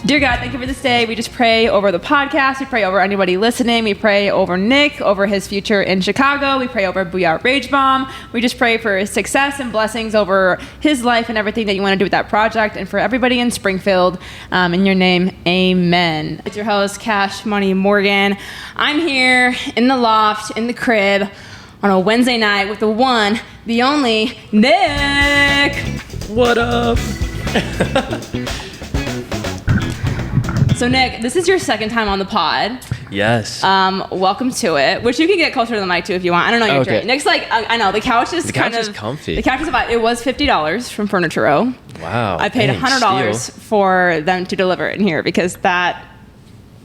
Dear God, thank you for this day. We just pray over the podcast. We pray over anybody listening. We pray over Nick, over his future in Chicago. We pray over BOUYA Rage Bomb. We just pray for success and blessings over his life and everything that you want to do with that project, and for everybody in Springfield. In your name, amen. It's your host, Cash Money Morgan. I'm here in the loft, in the crib, on a Wednesday night with the one, the only, Nick. What up? So Nick, this is your second time on the pod. Yes. Welcome to it. Which you can get closer to the mic too if you want. I don't know your Okay. drink. Nick's like, I know the couch is comfy. The couch is about. It was $50 from Furniture Row. Wow. I paid $100 for them to deliver it in here because that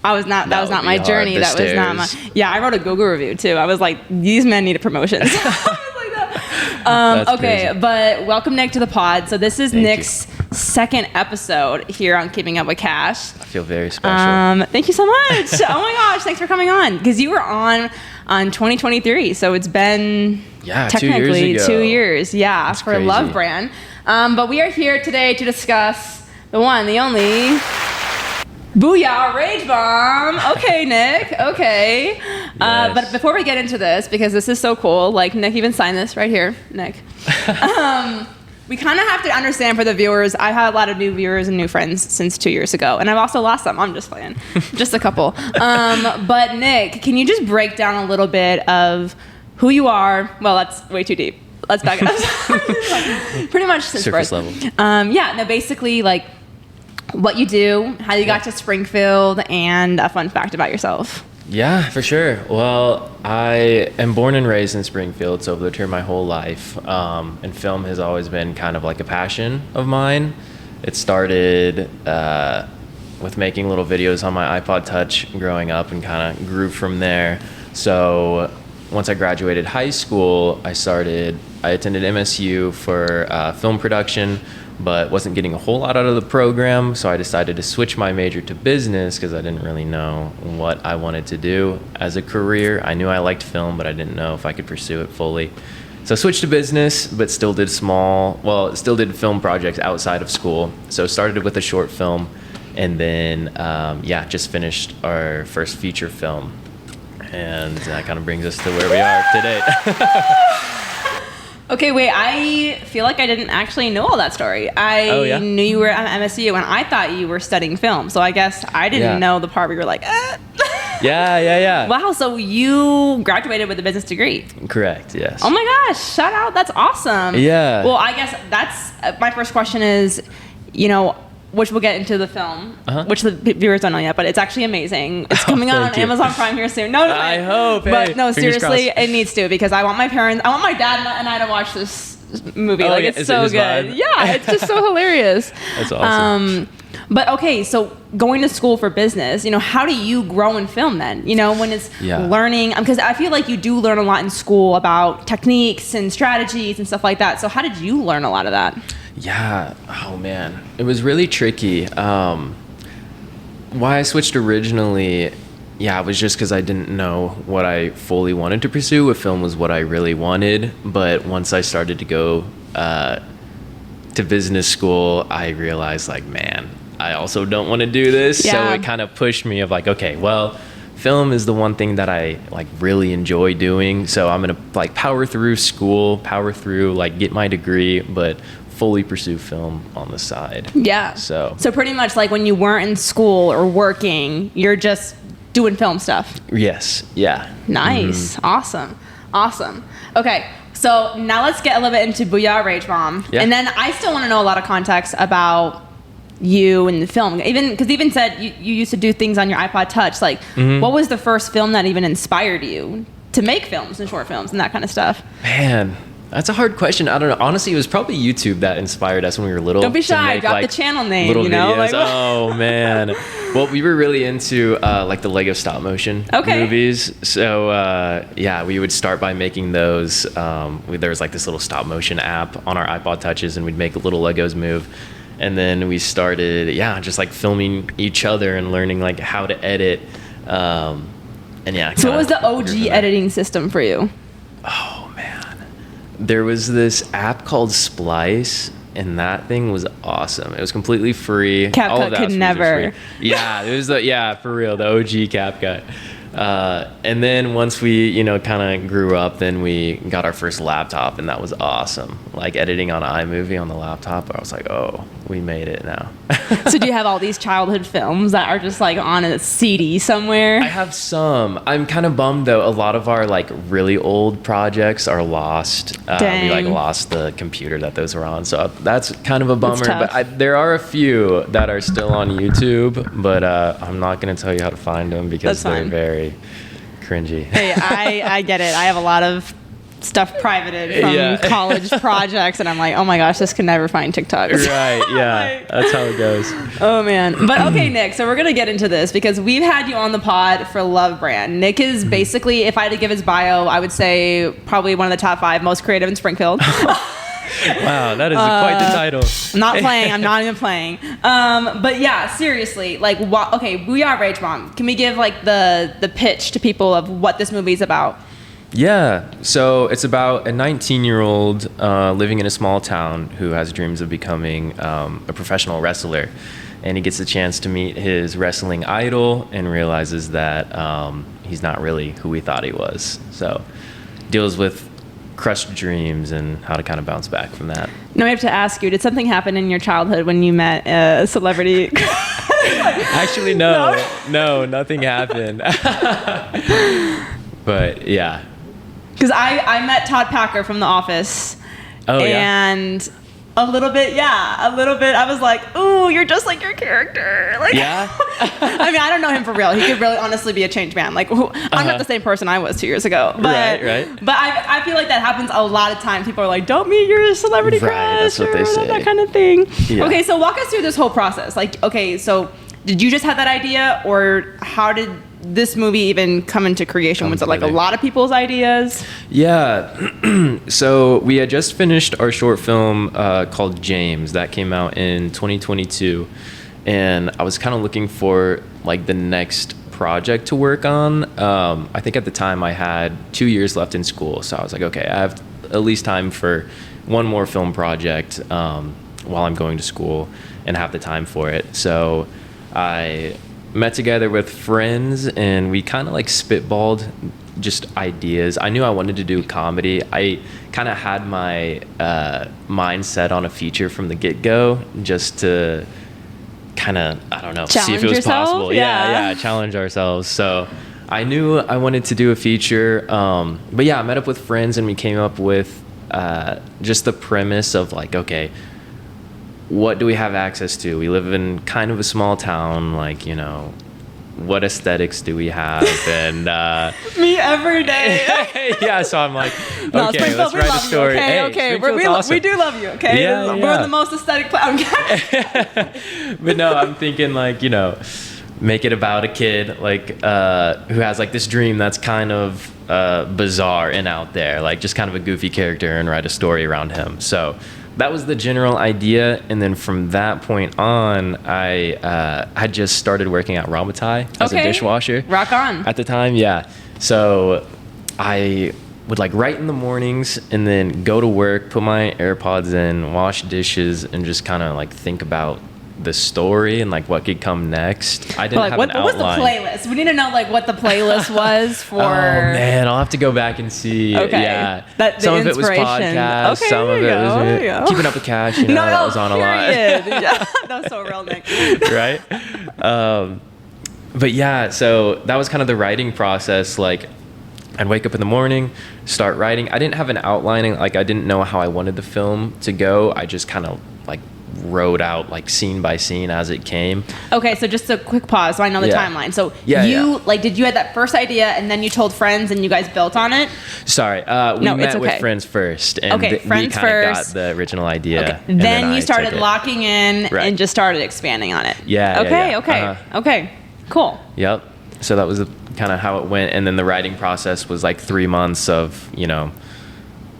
was not my journey. That was not my. Yeah, I wrote a Google review too. I was like, these men need a promotion. So I was like that. Okay, crazy. But welcome Nick to the pod. So this is Nick's second episode here on Keeping Up with Cash. I feel very special. Thank you so much. Oh my gosh, thanks for coming on. Because you were on 2023, so it's been technically 2 years. Yeah, that's for crazy. Love Brand. But we are here today to discuss the one, the only, BOUYA Rage Bomb. Okay, Nick. Okay. Yes. But before we get into this, because this is so cool, like Nick even signed this right here, Nick. We kind of have to understand for the viewers. I've had a lot of new viewers and new friends since 2 years ago, and I've also lost some. I'm just playing, just a couple. But Nick, can you just break down a little bit of who you are? Well, that's way too deep. Let's back it up. Pretty much since surface birth. level. Basically like what you do, how you got to Springfield, and a fun fact about yourself. Yeah, for sure. Well, I am born and raised in Springfield, so I've lived here my whole life. And film has always been kind of like a passion of mine. It started with making little videos on my iPod Touch growing up and kind of grew from there. So once I graduated high school, I attended MSU for film production, but wasn't getting a whole lot out of the program, so I decided to switch my major to business because I didn't really know what I wanted to do as a career. I knew I liked film, but I didn't know if I could pursue it fully. So I switched to business, but still did film projects outside of school. So started with a short film, and then just finished our first feature film. And that kind of brings us to where we are today. Okay, wait, I feel like I didn't actually know all that story. I knew you were at MSU, and I thought you were studying film, so I guess I didn't know the part where you were like, Yeah. Wow, so you graduated with a business degree. Correct, yes. Oh my gosh, shout out, that's awesome. Yeah. Well, I guess that's, my first question is, which we'll get into the film, which the viewers don't know yet, but it's actually amazing. It's coming out on Amazon Prime here soon. No, I hope. But no, seriously, crossed. it needs to, because I want my dad and I to watch this movie. It's so good. Vibe? Yeah, it's just so hilarious. That's awesome. But okay, so going to school for business, how do you grow in film then? When it's learning, because I feel like you do learn a lot in school about techniques and strategies and stuff like that. So how did you learn a lot of that? Yeah. Oh man, it was really tricky. Why I switched originally, it was just because I didn't know what I fully wanted to pursue. If film was what I really wanted, but once I started to go to business school, I realized I also don't want to do this. Yeah. So it kind of pushed me of okay, well, film is the one thing that I really enjoy doing. So I'm gonna power through school, get my degree, but fully pursue film on the side. Yeah. So pretty much when you weren't in school or working, you're just doing film stuff. Yes. Yeah. Nice. Mm-hmm. Awesome. Okay. So now let's get a little bit into BOUYA Rage Bomb. Yeah. And then I still want to know a lot of context about you and the film. Because even said you used to do things on your iPod Touch. What was the first film that even inspired you to make films and short films and that kind of stuff? Man, that's a hard question. I don't know. Honestly, it was probably YouTube that inspired us when we were little. Don't be shy. Drop the channel name. Little videos. Oh man. Well, we were really into the Lego stop motion movies. So we would start by making those. There was this little stop motion app on our iPod Touches, and we'd make little Legos move. And then we started, just filming each other and learning how to edit. So what was the OG editing system for you? Oh man. There was this app called Splice and that thing was awesome. It was completely free. All of CapCut that could was never. free. Yeah, it was for real, the OG CapCut. And then once we, kind of grew up, then we got our first laptop, and that was awesome. Like editing on iMovie on the laptop, I was like, oh, we made it now. So do you have all these childhood films that are just like on a CD somewhere? I have some. I'm kind of bummed though. A lot of our like really old projects are lost. We like lost the computer that those were on, so that's kind of a bummer. But there are a few that are still on YouTube, but I'm not going to tell you how to find them because they're very cringy. Hey, I get it. I have a lot of stuff privated from college projects, and I'm like, oh my gosh, this can never find TikTok. Right, yeah, that's how it goes. Oh man. But okay, Nick, so we're gonna get into this because we've had you on the pod for Love Brand. Nick is basically, if I had to give his bio, I would say probably one of the top 5 most creative in Springfield. Wow, that is quite the title. I'm not playing. I'm not even playing. But yeah, seriously, like, okay, BOUYA Rage Bomb. Can we give like the pitch to people of what this movie is about? Yeah, so it's about a 19-year-old living in a small town who has dreams of becoming a professional wrestler. And he gets a chance to meet his wrestling idol and realizes that he's not really who he thought he was. So deals with crushed dreams and how to kind of bounce back from that. Now I have to ask you, did something happen in your childhood when you met a celebrity? Actually, no, nothing happened. But yeah. Because I met Todd Packer from The Office. Oh, and a little bit, I was like, ooh, you're just like your character. Like, yeah? I mean, I don't know him for real. He could really honestly be a changed man. Like, I'm not the same person I was 2 years ago. But, right. But I feel like that happens a lot of times. People are like, don't meet your celebrity crush. That's what they say. That kind of thing. Yeah. Okay, so walk us through this whole process. Like, okay, so did you just have that idea, or how did this movie even come into creation? Was it like a lot of people's ideas? Yeah. So we had just finished our short film called James that came out in 2022, and I was kind of looking for like the next project to work on. I think at the time I had 2 years left in school, so I was like, okay, I have at least time for one more film project while I'm going to school and have the time for it. So I met together with friends and we kind of like spitballed just ideas. I knew I wanted to do comedy. I kind of had my mindset on a feature from the get-go, just to kind of, I don't know, see if it was possible. Yeah, challenge ourselves. So I knew I wanted to do a feature. But yeah, I met up with friends and we came up with just the premise of like, okay, what do we have access to? We live in kind of a small town, like, you know, what aesthetics do we have? And me every day. Yeah, so I'm like, okay, let's write a story. Okay, we do love you, okay? Yeah, we're the most aesthetic But no, I'm thinking like, you know, make it about a kid like who has like this dream that's kind of bizarre and out there, like just kind of a goofy character, and write a story around him. So that was the general idea, and then from that point on, I had just started working at Ramatai as a dishwasher. Rock on. At the time, yeah. So I would like write in the mornings and then go to work, put my AirPods in, wash dishes, and just kind of like think about the story and like what could come next. I didn't have an outline. What's the playlist? We need to know like what the playlist was for. Oh man, I'll have to go back and see. Okay. Yeah, some of it was podcasts. Okay, some of it was Keeping Up with Cash. You know, that was on a lot. Yeah, that was so real, Nick. Right. But yeah, so that was kind of the writing process. Like, I'd wake up in the morning, start writing. I didn't have an outlining. Like, I didn't know how I wanted the film to go. I just kind of like wrote out like scene by scene as it came. Okay, so just a quick pause so I know the timeline. So like, did you had that first idea and then you told friends and you guys built on it? Sorry, we met with friends first, and friends we kind of got the original idea. Okay. Then you started locking in and just started expanding on it. Okay, cool. Yep. So that was kind of how it went, and then the writing process was like 3 months of, you know,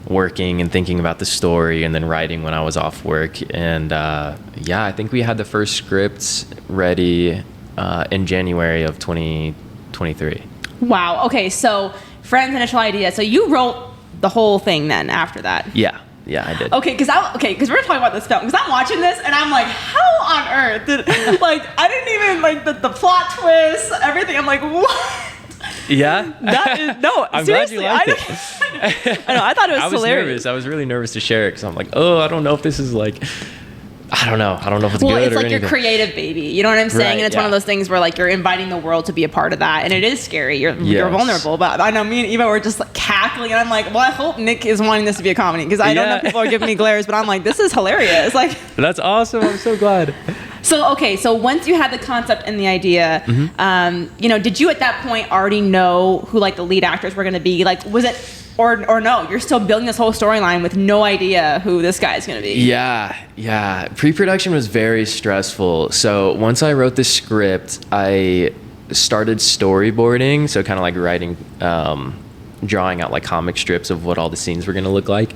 working and thinking about the story, and then writing when I was off work. And I think we had the first scripts ready in January of 2023. Wow. Okay, so friends' initial idea. So you wrote the whole thing then after that? Yeah. Yeah, I did. Okay, because we're talking about this film. Because I'm watching this and I'm like, how on earth did like I didn't even like the plot twist, everything. I'm like, what? Yeah, that is no. I'm seriously, glad you liked it. I know. I thought it was hilarious. Nervous. I was really nervous to share it because I'm like, oh, I don't know if this is like, I don't know if it's good or it's like anything. your creative baby. You know what I'm saying? Right, And it's one of those things where like you're inviting the world to be a part of that, and it is scary. You're vulnerable. But I know me and Eva were just like cackling, and I'm like, well, I hope Nick is wanting this to be a comedy because I don't know if people are giving me glares, but I'm like, this is hilarious. Like, that's awesome. I'm so glad. So once you had the concept and the idea, did you at that point already know who like the lead actors were going to be? Like, was it, or no, you're still building this whole storyline with no idea who this guy is going to be? Yeah. Pre-production was very stressful. So once I wrote the script, I started storyboarding. So kind of like writing, drawing out like comic strips of what all the scenes were going to look like.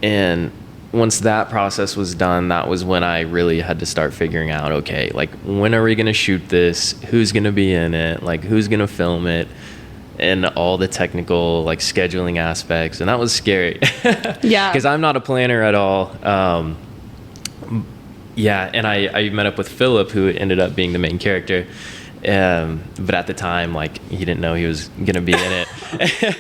And once that process was done, that was when I really had to start figuring out, okay, like when are we going to shoot this? Who's going to be in it? Like who's going to film it? And all the technical like scheduling aspects. And that was scary. Yeah. Because I'm not a planner at all. And I met up with Philip, who ended up being the main character. But at the time, like, he didn't know he was going to be in it.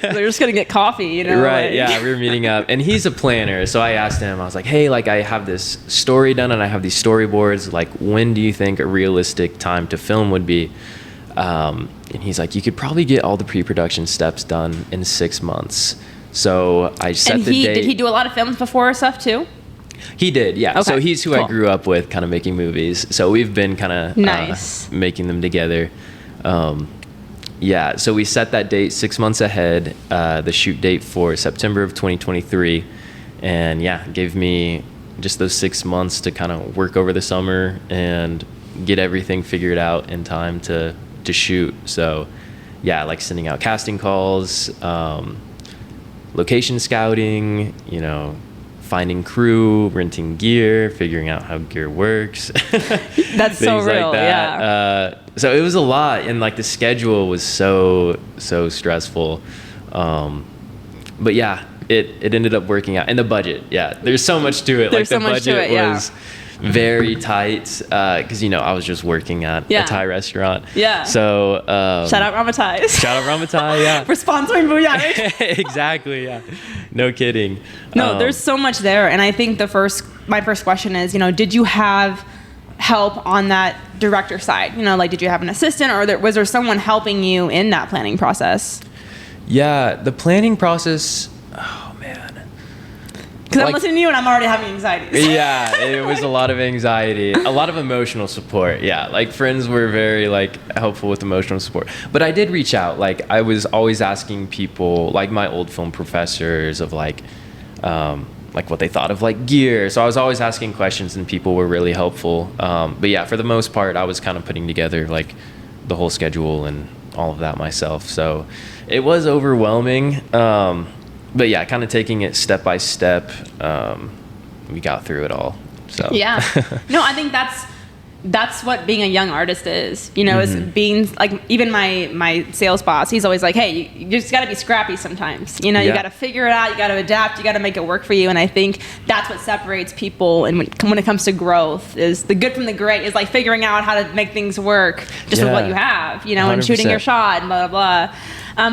They're just going to get coffee, you know? Right, like. yeah, we were meeting up. And he's a planner, so I asked him, I was like, hey, like, I have this story done and I have these storyboards. Like, when do you think a realistic time to film would be? And he's like, you could probably get all the pre-production steps done in 6 months. So I set the date. Did he do a lot of films before stuff, too? He did, yeah. Okay, so he's who I grew up with, kind of making movies. So we've been kind of nice. Making them together. So we set that date 6 months ahead, the shoot date for September of 2023. And gave me just those 6 months to kind of work over the summer and get everything figured out in time to shoot. So like sending out casting calls, location scouting, finding crew, renting gear, figuring out how gear works. That's so real, like that. So it was a lot, and like the schedule was so stressful. But it ended up working out. And the budget, there's so much to it. There's like the so much to budget it, was very tight because I was just working at a Thai restaurant. So shout out Ramatai. For sponsoring BOUYA Rage. Exactly. No kidding. No, there's so much there, and I think my first question is, did you have help on that director side? Like, did you have an assistant, or was there someone helping you in that planning process? Yeah, the planning process. Oh man. Because I'm listening to you and I'm already having anxiety. Yeah, it was a lot of anxiety, a lot of emotional support. Yeah, like friends were very like helpful with emotional support. But I did reach out. Like I was always asking people, like my old film professors, of like what they thought of like gear. So I was always asking questions, and people were really helpful. But for the most part, I was kind of putting together like the whole schedule and all of that myself. So it was overwhelming. But kind of taking it step by step, we got through it all. So no, I think that's what being a young artist is. Is being like, even my sales boss. He's always like, hey, you just got to be scrappy sometimes. You got to figure it out. You got to adapt. You got to make it work for you. And I think that's what separates people. And when it comes to growth, is the good from the great. Is like figuring out how to make things work just with what you have. And shooting your shot and blah blah blah.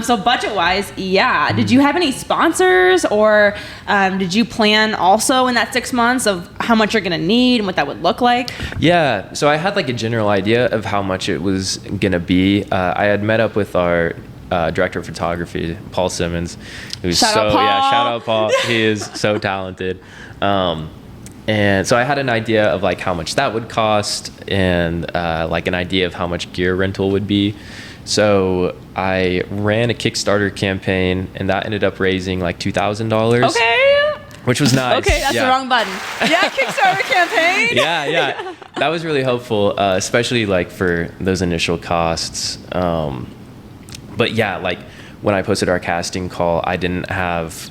So budget-wise, did you have any sponsors, or did you plan also in that 6 months of how much you're going to need and what that would look like? Yeah, so I had like a general idea of how much it was going to be. I had met up with our director of photography, Paul Simmons, who's shout out Paul. He is so talented. And so I had an idea of like how much that would cost, and like an idea of how much gear rental would be. So I ran a Kickstarter campaign, and that ended up raising like $2,000. Okay. Which was nice. Okay, that's the wrong button. Kickstarter campaign. Yeah. That was really helpful, especially like for those initial costs. But like when I posted our casting call, I didn't have.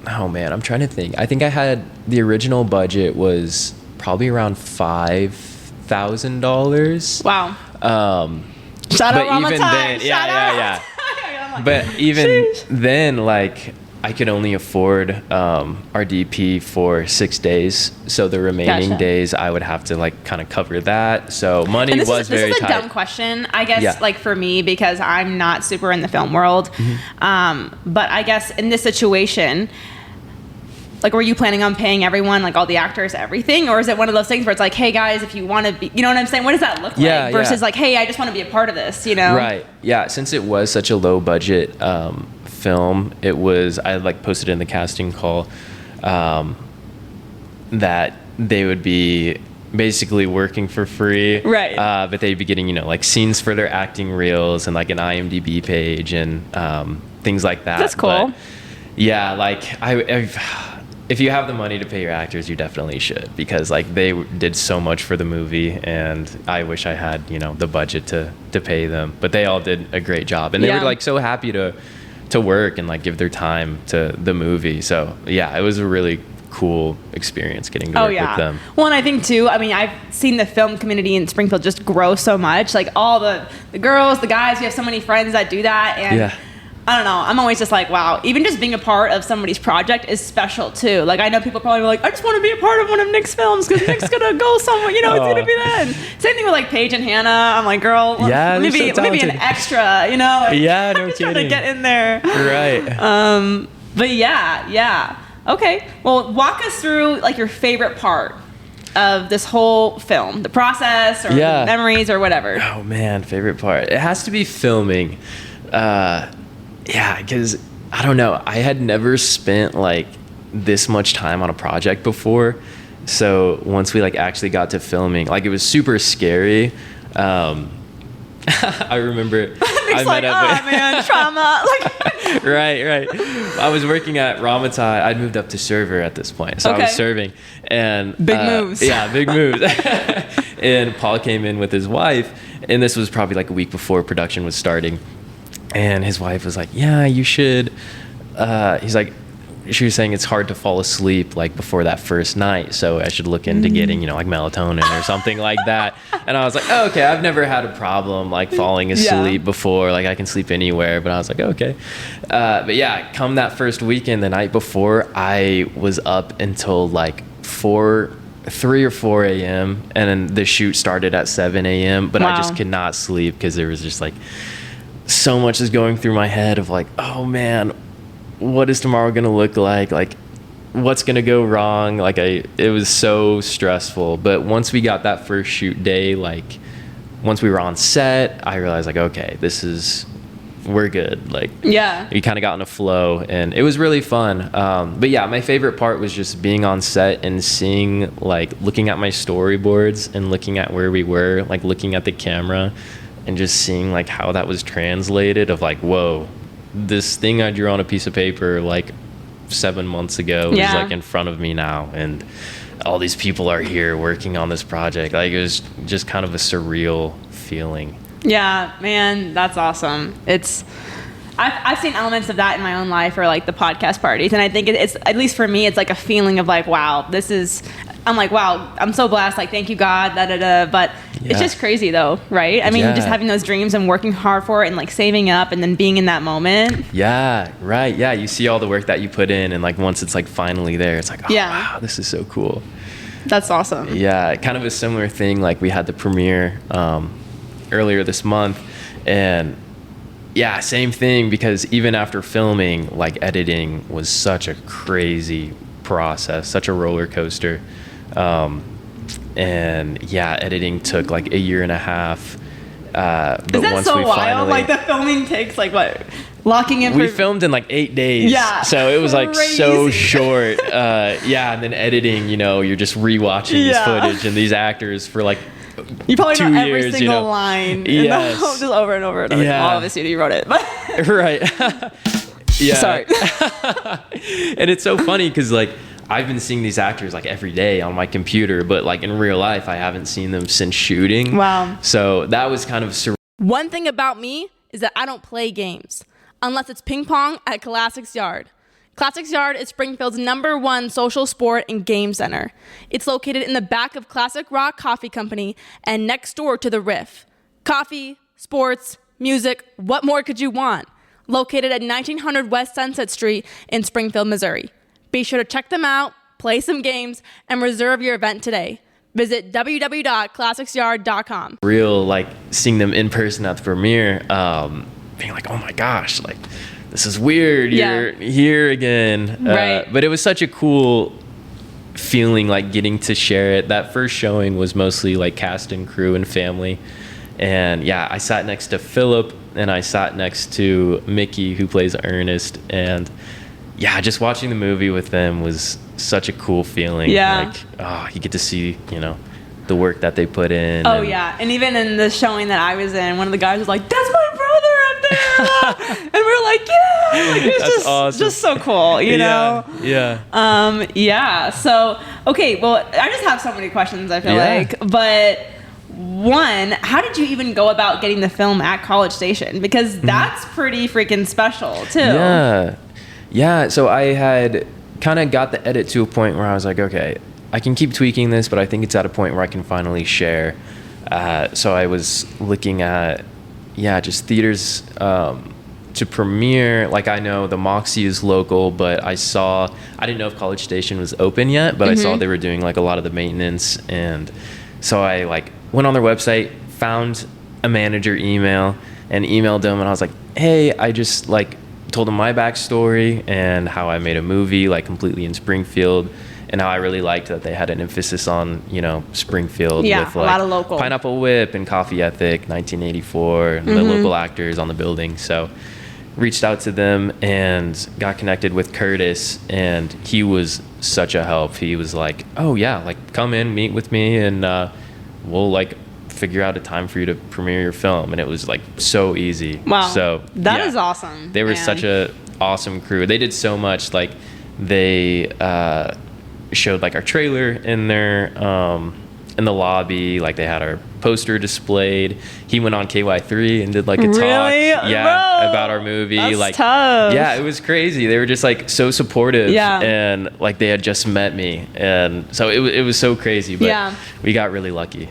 Oh man, I'm trying to think. I think I had the original budget was probably around $5,000. Wow. Shout out Ramatai. But even then, like I could only afford our DP for 6 days, so the remaining Gotcha. days I would have to like kind of cover that. So money was very This is a tight. dumb question, I guess, Yeah. like for me, because I'm not super in the film world. But I guess in this situation, like, were you planning on paying everyone, like all the actors, everything? Or is it one of those things where it's like, hey guys, if you want to be, you know what I'm saying? What does that look Yeah, like? Versus yeah. like, hey, I just want to be a part of this, you know? Right. Yeah. Since it was such a low budget film, it was, I like posted in the casting call that they would be basically working for free. Right. But they'd be getting, you know, like scenes for their acting reels and like an IMDb page and things like that. That's cool. But yeah, like if you have the money to pay your actors, you definitely should, because like they did so much for the movie, and I wish I had, you know, the budget to pay them, but they all did a great job, and they were like so happy to work and like give their time to the movie. So yeah, it was a really cool experience getting to work with them. Well, and I think too, I mean, I've seen the film community in Springfield just grow so much. Like all the girls, the guys, we have so many friends that do that, and Yeah. I don't know. I'm always just like, wow, even just being a part of somebody's project is special too. Like, I know people probably be like, I just want to be a part of one of Nic's films because Nic's going to go somewhere, you know, it's going to be that. And same thing with like Paige and Hannah. I'm like, girl, Yeah, let me be an extra, you know? Like, Yeah, no I'm just trying to kidding. get in there. Right. But yeah. Okay. Well, walk us through like your favorite part of this whole film, the process or the memories or whatever. Oh man, favorite part. It has to be filming. Yeah, because I don't know. I had never spent like this much time on a project before. So once we like actually got to filming, like it was super scary. I remember I met up with man, trauma. Like, right. I was working at Ramatai. I'd moved up to server at this point, so I was serving, and Big moves. Yeah, big moves. And Paul came in with his wife, and this was probably like a week before production was starting. And his wife was like, "Yeah, you should." He's like, she was saying it's hard to fall asleep like before that first night, so I should look into getting, you know, like melatonin or something like that. And I was like, oh, okay, I've never had a problem like falling asleep before. Like I can sleep anywhere. But I was like, okay. But yeah, come that first weekend, the night before, I was up until like 3 or 4 a.m. and then the shoot started at 7 a.m. But I just could not sleep because there was just like so much is going through my head of like, oh man, what is tomorrow gonna look like? Like, what's gonna go wrong? Like, it was so stressful. But once we got that first shoot day, like, once we were on set, I realized like, okay, we're good. Like, we kind of got in a flow, and it was really fun. But yeah, my favorite part was just being on set and seeing, like, looking at my storyboards and looking at where we were, like looking at the camera and just seeing like how that was translated of like, whoa, this thing I drew on a piece of paper like 7 months ago is like in front of me now, and all these people are here working on this project. Like, it was just kind of a surreal feeling. Yeah, man, that's awesome. I've seen elements of that in my own life, or like the podcast parties, and I think it's, at least for me, it's like a feeling of like, wow, I'm like, wow, I'm so blessed. Like, thank you, God, But it's just crazy though, right? I mean, just having those dreams and working hard for it and like saving up and then being in that moment. Yeah, right. Yeah, you see all the work that you put in, and like once it's like finally there, it's like, oh wow, this is so cool. That's awesome. Yeah, kind of a similar thing. Like, we had the premiere earlier this month, and yeah, same thing, because even after filming, like, editing was such a crazy process, such a roller coaster. And yeah, editing took like 1.5 years. But is that once so we wild? finally, Like, the filming takes like what? Locking in. We filmed in like 8 days. Yeah. So it was like Crazy. so short. Yeah, and then editing, you know, you're just rewatching this footage and these actors for like you probably 2 know every years, single you know. line. Yes. Just over and over and over. Yeah. Well, obviously you wrote it, but Right. Yeah. sorry. And it's so funny because like I've been seeing these actors like every day on my computer, but like in real life, I haven't seen them since shooting. Wow. So that was kind of surreal. One thing about me is that I don't play games unless it's ping pong at Classics Yard. Classics Yard is Springfield's #1 social sport and game center. It's located in the back of Classic Rock Coffee Company and next door to the Riff. Coffee, sports, music, what more could you want? located at 1900 West Sunset Street in Springfield, Missouri. Be sure to check them out, play some games, and reserve your event today. Visit www.classicsyard.com. Real, like, seeing them in person at the premiere, being like, oh my gosh, like, this is weird. You're here again. Right. But it was such a cool feeling, like, getting to share it. That first showing was mostly like cast and crew and family. And yeah, I sat next to Philip and I sat next to Mickey, who plays Ernest. And yeah, just watching the movie with them was such a cool feeling. Yeah. Like, you get to see, the work that they put in. Oh, yeah. And even in the showing that I was in, one of the guys was like, that's my brother up there. And we're like, yeah. Like, it's awesome. Just so cool, you know? Yeah. Yeah. So, okay. Well, I just have so many questions, I feel like. But one, how did you even go about getting the film at College Station? Because that's pretty freaking special, too. Yeah. Yeah. So I had kind of got the edit to a point where I was like, okay, I can keep tweaking this, but I think it's at a point where I can finally share. So I was looking at, just theaters to premiere. Like, I know the Moxie is local, but I didn't know if College Station was open yet, but I saw they were doing like a lot of the maintenance. And so I like went on their website, found a manager email and emailed them. And I was like, hey, I just like told them my backstory and how I made a movie like completely in Springfield. And how I really liked that they had an emphasis on, Springfield with like a lot of local. Pineapple Whip and Coffee Ethic, 1984, and the local actors on the building. So reached out to them and got connected with Curtis, and he was such a help. He was like, oh yeah, like come in, meet with me, and we'll like figure out a time for you to premiere your film. And it was like so easy. Wow. So that is awesome. They were such a awesome crew. They did so much. Like they showed like our trailer in their in the lobby. Like they had our poster displayed. He went on KY3 and did like a talk about our movie. That's like tough. Yeah, it was crazy. They were just like so supportive. And like they had just met me, and so it was so crazy, but we got really lucky.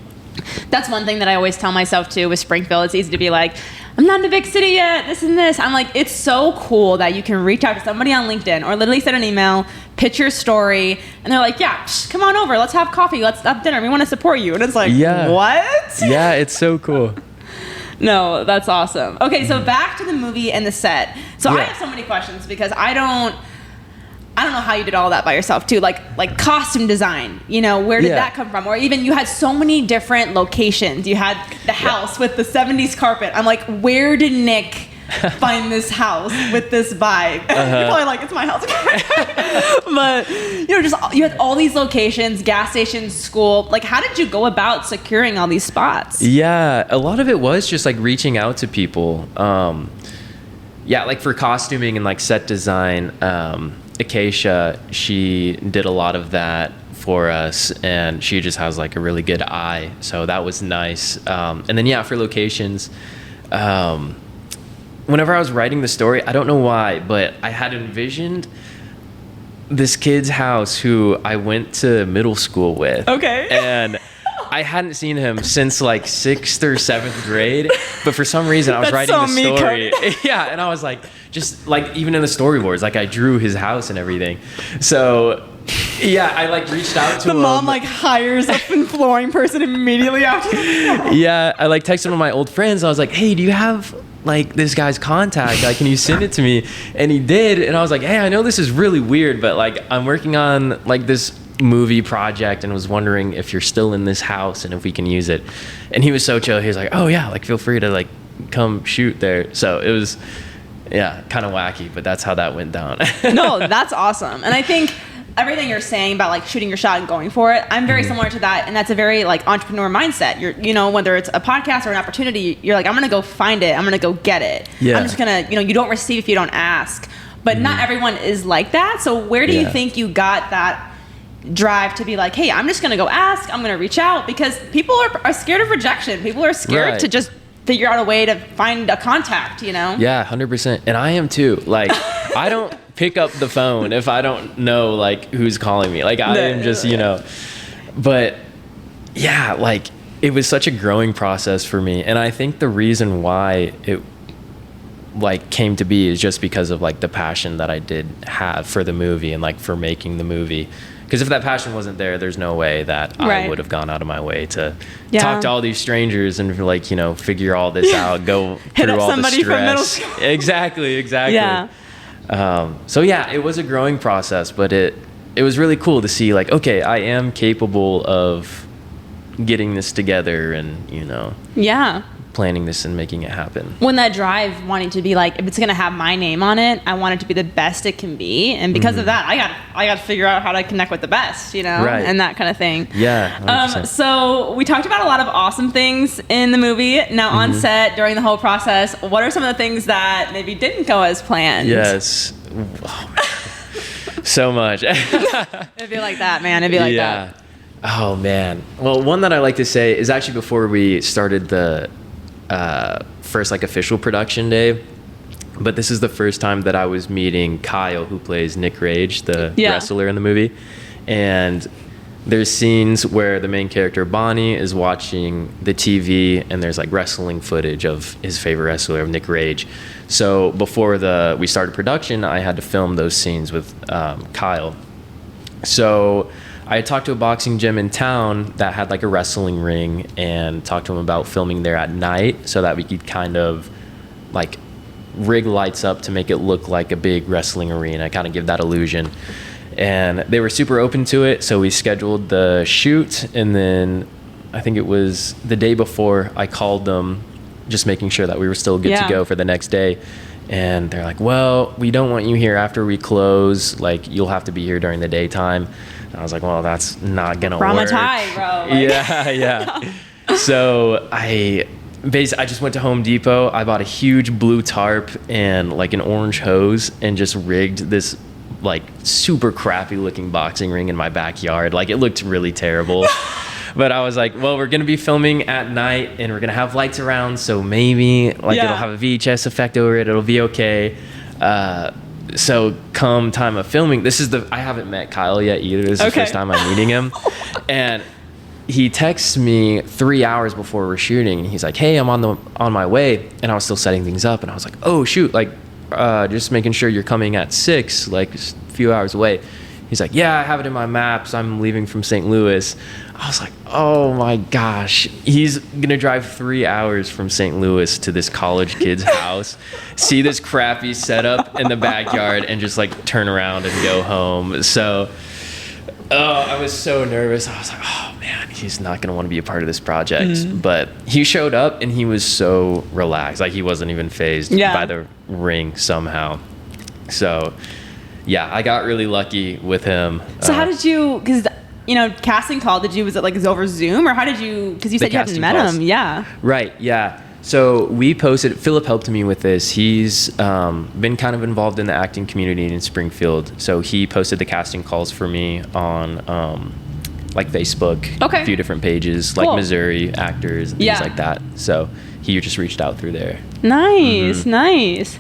That's one thing that I always tell myself too with Springfield. It's easy to be like, I'm not in a big city yet, this and this. I'm like, it's so cool that you can reach out to somebody on LinkedIn or literally send an email, pitch your story, and they're like, come on over, let's have coffee, let's have dinner, we want to support you. And it's like, what? Yeah, it's so cool. No, that's awesome. Okay, so back to the movie and the set. So I have so many questions because I don't know how you did all that by yourself too. Like costume design, where did that come from? Or even you had so many different locations. You had the house with the 70s carpet. I'm like, where did Nic find this house with this vibe? You're probably like, it's my house. But, you had all these locations, gas stations, school. Like, how did you go about securing all these spots? Yeah, a lot of it was just like reaching out to people. Like for costuming and like set design, Acacia, she did a lot of that for us, and she just has like a really good eye, so that was nice. And then for locations, whenever I was writing the story, I don't know why, but I had envisioned this kid's house who I went to middle school with. Okay. And I hadn't seen him since like 6th or 7th grade, but for some reason I was writing the story. And I was like, just like even in the storyboards, like I drew his house and everything. So I like reached out to him. The mom like hires a flooring person immediately after. I like texted one of my old friends. I was like, hey, do you have like this guy's contact? Like, can you send it to me? And he did. And I was like, hey, I know this is really weird, but like I'm working on like this movie project and was wondering if you're still in this house and if we can use it. And he was so chill. He was like, oh yeah, like feel free to like come shoot there. So it was kind of wacky, but that's how that went down. No, that's awesome. And I think everything you're saying about like shooting your shot and going for it, I'm very similar to that, and that's a very like entrepreneur mindset. You're whether it's a podcast or an opportunity, you're like, I'm gonna go find it, I'm gonna go get it. I'm just gonna, you don't receive if you don't ask. But not everyone is like that. So where do you think you got that drive to be like, hey, I'm just gonna go ask, I'm gonna reach out? Because people are scared of rejection. People are scared to just figure out a way to find a contact, Yeah, 100%. And I am too. Like, I don't pick up the phone if I don't know like who's calling me. Like I am just, but like it was such a growing process for me. And I think the reason why like came to be is just because of like the passion that I did have for the movie and like for making the movie. Because if that passion wasn't there, there's no way that I would have gone out of my way to talk to all these strangers and like, you know, figure all this out, go through all the stress. From middle school. Exactly. Yeah. So yeah, it was a growing process, but it was really cool to see like, okay, I am capable of getting this together and, you know. Yeah. Planning this and making it happen. When that drive wanting to be like, if it's gonna have my name on it, I want it to be the best it can be, and because of that, I got to figure out how to connect with the best, you know, and that kind of thing. Yeah. So we talked about a lot of awesome things in the movie. Now on set during the whole process, what are some of the things that maybe didn't go as planned? Yes. Oh, man. So much. It'd be like that, man. It'd be like that. Oh man. Well, one that I like to say is actually before we started the first like official production day, but this is the first time that I was meeting Kyle, who plays Nic Rage, the wrestler in the movie. And there's scenes where the main character Bonnie is watching the TV and there's like wrestling footage of his favorite wrestler, Nic Rage. So before we started production, I had to film those scenes with Kyle. So I had talked to a boxing gym in town that had like a wrestling ring and talked to him about filming there at night so that we could kind of like rig lights up to make it look like a big wrestling arena, kind of give that illusion. And they were super open to it. So we scheduled the shoot, and then I think it was the day before I called them, just making sure that we were still good to go for the next day. And they're like, well, we don't want you here after we close. Like, you'll have to be here during the daytime. And I was like, well, that's not going to work. Traumatized, bro. Like, yeah. So I just went to Home Depot. I bought a huge blue tarp and like an orange hose and just rigged this like super crappy looking boxing ring in my backyard. Like, it looked really terrible. But I was like, well, we're going to be filming at night and we're going to have lights around. So maybe like it'll have a VHS effect over it. It'll be okay. So come time of filming, I haven't met Kyle yet either. This is the first time I'm meeting him. And he texts me 3 hours before we're shooting. And he's like, hey, I'm on my way. And I was still setting things up. And I was like, oh, shoot. Like, just making sure you're coming at 6, like a few hours away. He's like, yeah, I have it in my maps. I'm leaving from St. Louis. I was like, oh my gosh. He's going to drive 3 hours from St. Louis to this college kid's house, see this crappy setup in the backyard, and just like turn around and go home. So I was so nervous. I was like, oh man, he's not going to want to be a part of this project. But he showed up and he was so relaxed. Like, he wasn't even fazed by the ring somehow. So yeah, I got really lucky with him. So how did you, because, you know, casting call, was it like over Zoom, or how did you, because you said you hadn't met him. Yeah. Right, yeah. So we posted, Philip helped me with this. He's been kind of involved in the acting community in Springfield. So he posted the casting calls for me on like Facebook, a few different pages, like Missouri actors and things like that. So he just reached out through there. Nice.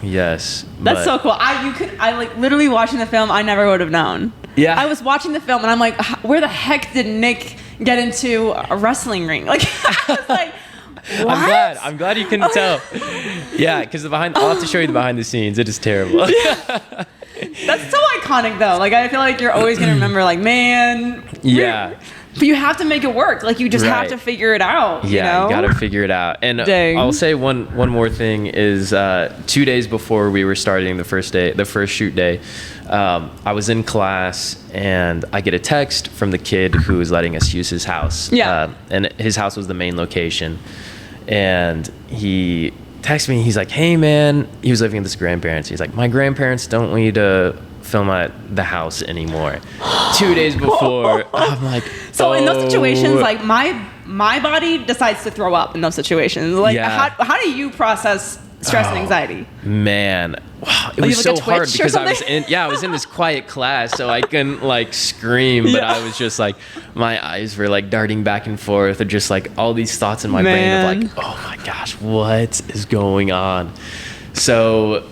Yes. That's so cool. I like literally watching the film, I never would have known. Yeah. I was watching the film and I'm like, where the heck did Nic get into a wrestling ring? Like, I was like, what? I'm glad you couldn't tell. Yeah, because I'll have to show you the behind the scenes. It is terrible. That's so iconic though. Like, I feel like you're always gonna remember, like, man. Yeah. But you have to make it work. Like, you just have to figure it out. Yeah, you gotta figure it out. And I'll say one more thing is 2 days before we were starting the first shoot day, I was in class and I get a text from the kid who was letting us use his house. Yeah. And his house was the main location. And he texted me. He's like, hey man, he was living with his grandparents. He's like, my grandparents don't want you to film at the house anymore. 2 days before, I'm like, so in those situations, like my body decides to throw up in those situations. Like, how do you process stress and anxiety? Man, wow, it was so hard because I was in this quiet class, so I couldn't like scream, but I was just like, my eyes were like darting back and forth, or just like all these thoughts in my brain of like, oh my gosh, what is going on? So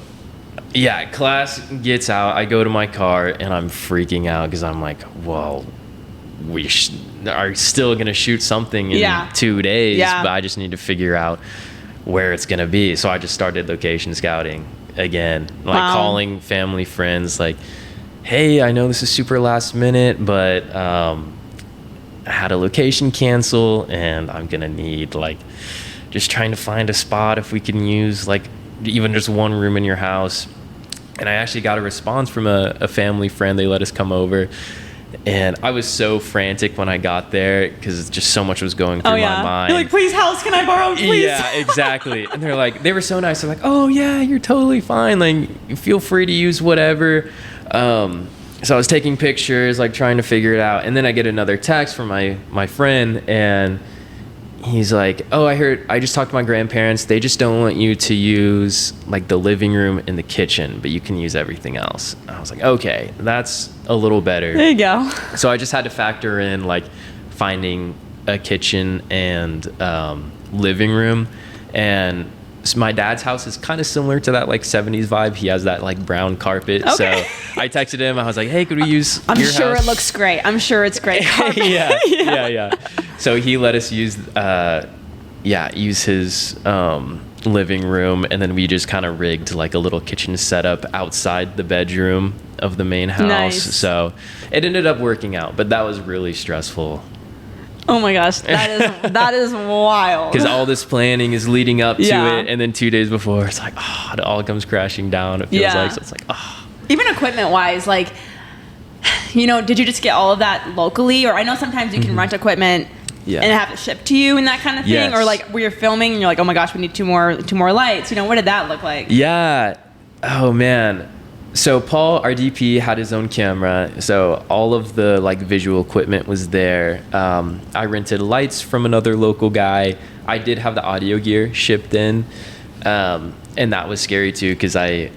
yeah, class gets out, I go to my car and I'm freaking out because I'm like, well, we are still gonna shoot something in 2 days, but I just need to figure out where it's going to be. So I just started location scouting again, like calling family, friends, like, hey, I know this is super last minute, but I had a location cancel and I'm going to need like, just trying to find a spot if we can use like even just one room in your house. And I actually got a response from a family friend. They let us come over. And I was so frantic when I got there because just so much was going through my mind. You're like, please, house, can I borrow, please? Yeah, exactly. And they're like, they were so nice. They're like, oh yeah, you're totally fine. Like, feel free to use whatever. So I was taking pictures, like trying to figure it out. And then I get another text from my friend, and he's like, oh, I just talked to my grandparents. They just don't want you to use like the living room and the kitchen, but you can use everything else. And I was like, okay, that's a little better. There you go. So I just had to factor in like finding a kitchen and living room. And so my dad's house is kind of similar to that like 70s vibe. He has that like brown carpet. Okay. So I texted him. I was like, hey, could we use I'm your sure house? It looks great. I'm sure it's great. Yeah. So he let us use his living room, and then we just kind of rigged like a little kitchen setup outside the bedroom of the main house. Nice. So it ended up working out, but that was really stressful. Oh my gosh, that is wild. Because all this planning is leading up to Yeah. it, and then 2 days before, it's like, oh, it all comes crashing down. It feels like, so it's like, oh. Even equipment wise, like, you know, did you just get all of that locally? Or I know sometimes you can rent equipment and have it shipped to you and that kind of thing. Yes. Or like where you're filming and you're like, oh my gosh, we need two more lights. You know, what did that look like? Yeah. Oh man. So Paul, our DP, had his own camera. So all of the like visual equipment was there. I rented lights from another local guy. I did have the audio gear shipped in. And that was scary too, because I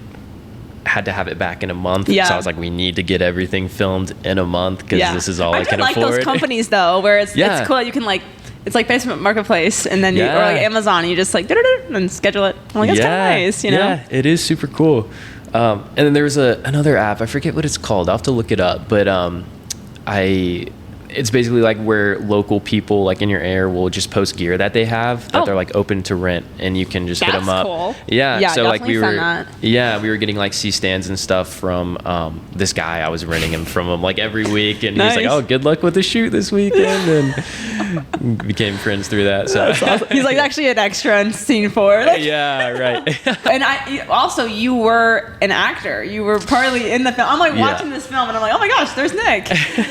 had to have it back in a month. Yeah. So I was like, we need to get everything filmed in a month because this is all I can like afford. Those companies though, where it's cool that you can like, it's like Facebook Marketplace, and then or like Amazon, and you just like and schedule it. I'm like, that's kind of nice, you know? Yeah, it is super cool. And then there was another app. I forget what it's called. I'll have to look it up. But it's basically like where local people like in your area will just post gear that they have that they're like open to rent, and you can just hit them up. Cool. Yeah. So like we were getting like C stands and stuff from this guy. I was renting him from him like every week, and he was like, oh, good luck with the shoot this weekend, and became friends through that. So awesome. He's like actually an extra in scene 4. Yeah, right. And you were an actor. You were partly in the film. I'm like watching this film, and I'm like, oh my gosh, there's Nic.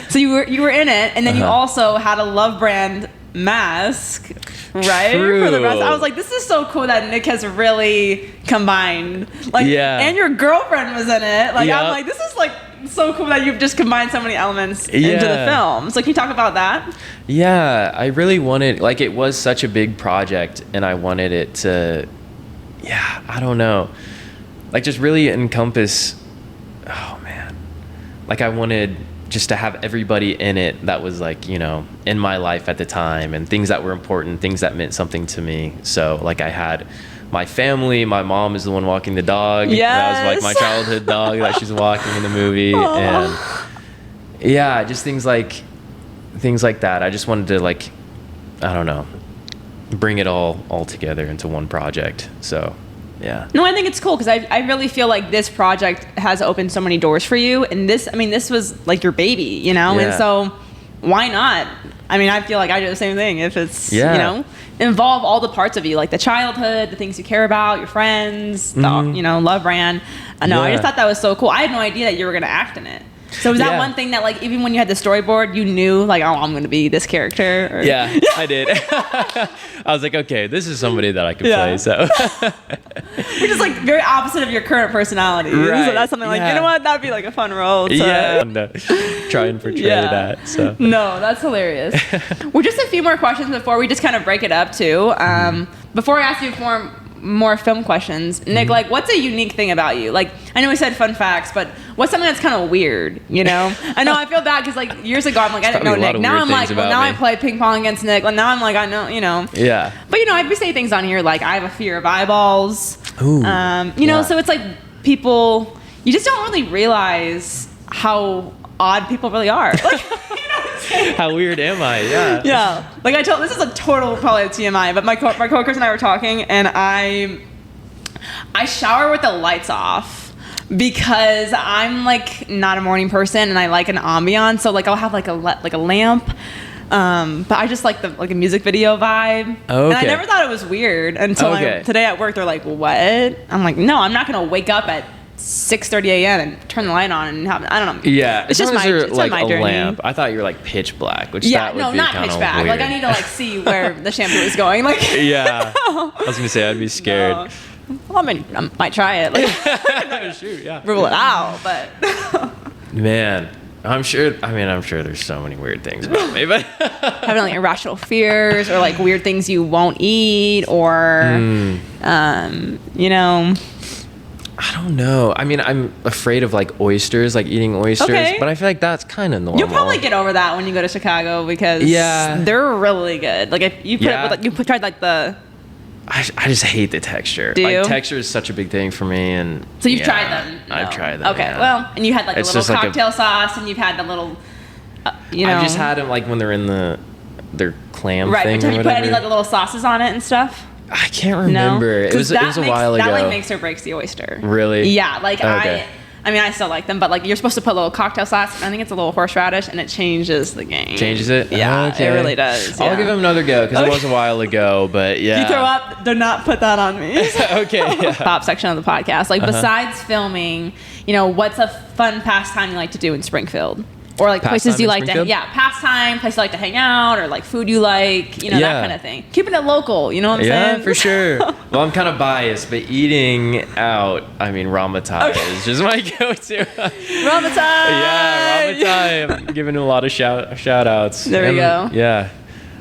So you were in it, and then you also had a Love brand mask, right? True. For the rest. I was like, this is so cool that Nic has really combined. Like, and your girlfriend was in it. Like, I'm like, this is like so cool that you've just combined so many elements into the film. So can you talk about that? Yeah, I really wanted, like, it was such a big project, and I wanted it to, I don't know, like just really encompass, oh man, like I wanted just to have everybody in it that was like, you know, in my life at the time, and things that were important, things that meant something to me. So like I had my family, my mom is the one walking the dog. Yes. That was like my childhood dog that she's walking in the movie. Aww. And just things like that. I just wanted to like, I don't know, bring it all together into one project. So yeah. No, I think it's cool because I really feel like this project has opened so many doors for you. And this was like your baby, you know? Yeah. And so why not? I mean, I feel like I do the same thing. If it's, you know, involve all the parts of you, like the childhood, the things you care about, your friends, the, you know, Love brand. I know. I just thought that was so cool. I had no idea that you were going to act in it. So was that one thing that, like, even when you had the storyboard, you knew, like, oh, I'm going to be this character? Or? Yeah, I did. I was like, okay, this is somebody that I can play, so. Which is, like, very opposite of your current personality. Right. So that's something like, you know what, that would be, like, a fun role to try and portray that, so. No, that's hilarious. Well, just a few more questions before we just kind of break it up, too. Before I ask you more film questions, Nic, like, what's a unique thing about you? Like, I know we said fun facts, but what's something that's kind of weird, you know? I know I feel bad because, like, years ago, I'm like, I didn't know Nic. Now I'm like, well, now I play ping pong against Nic. Well, now I'm like, I know, you know. Yeah. But, you know, I say things on here like, I have a fear of eyeballs. Ooh. You know, so it's like people, you just don't really realize how odd people really are. Like, you know, How weird am I? Yeah. Yeah. Like this is a total probably a TMI, but my coworkers and I were talking, and I shower with the lights off because I'm like not a morning person and I like an ambiance. So like I'll have like a lamp. But I just like a music video vibe. Okay. And I never thought it was weird until today at work they're like, what? I'm like, no, I'm not gonna wake up at 6:30 a.m. and turn the light on and have, I don't know. Yeah, it's just like my a journey. lamp. I thought you were like pitch black, which Yeah, that would no, be not kind pitch of black. weird. Like I need to like see where the shampoo is going. Like yeah, I was gonna say I'd be scared. No. Well, I might try it. Like, Shoot, yeah. rule it out, but Man, I'm sure there's so many weird things about me, but having like irrational fears or like weird things you won't eat or you know. I don't know. I mean, I'm afraid of like oysters, like eating oysters, but I feel like that's kind of normal. You'll probably get over that when you go to Chicago because they're really good. Like if you tried like the. I just hate the texture. Do you? Like texture is such a big thing for me, and so you've tried them. No. I've tried them. Okay, yeah. well, and you had like a little cocktail sauce, and you've had the little, you know. I've just had them like when they're in their clam right, thing. Right, but have you whatever. put any like little sauces on it and stuff? I can't remember. No? It was a while ago. That like makes or breaks the oyster. Really? Yeah, like okay. I mean, I still like them, but like you're supposed to put a little cocktail sauce. I think it's a little horseradish, and it changes the game. Changes it? Yeah, okay. it really does. I'll give them another go because it was a while ago, but yeah. If you throw up, do not put that on me. Okay. Yeah. Pop section of the podcast. Like besides filming, you know, what's a fun pastime you like to do in Springfield? Or like places you like to, pastime, places you like to hang out, or like food you like, you know, that kind of thing. Keeping it local, you know what I'm saying? Yeah, for sure. Well, I'm kind of biased, but eating out, I mean, Ramatai is just my go-to. Ramatai! Yeah, Ramatai. I'm giving a lot of shout outs. There we go. Yeah.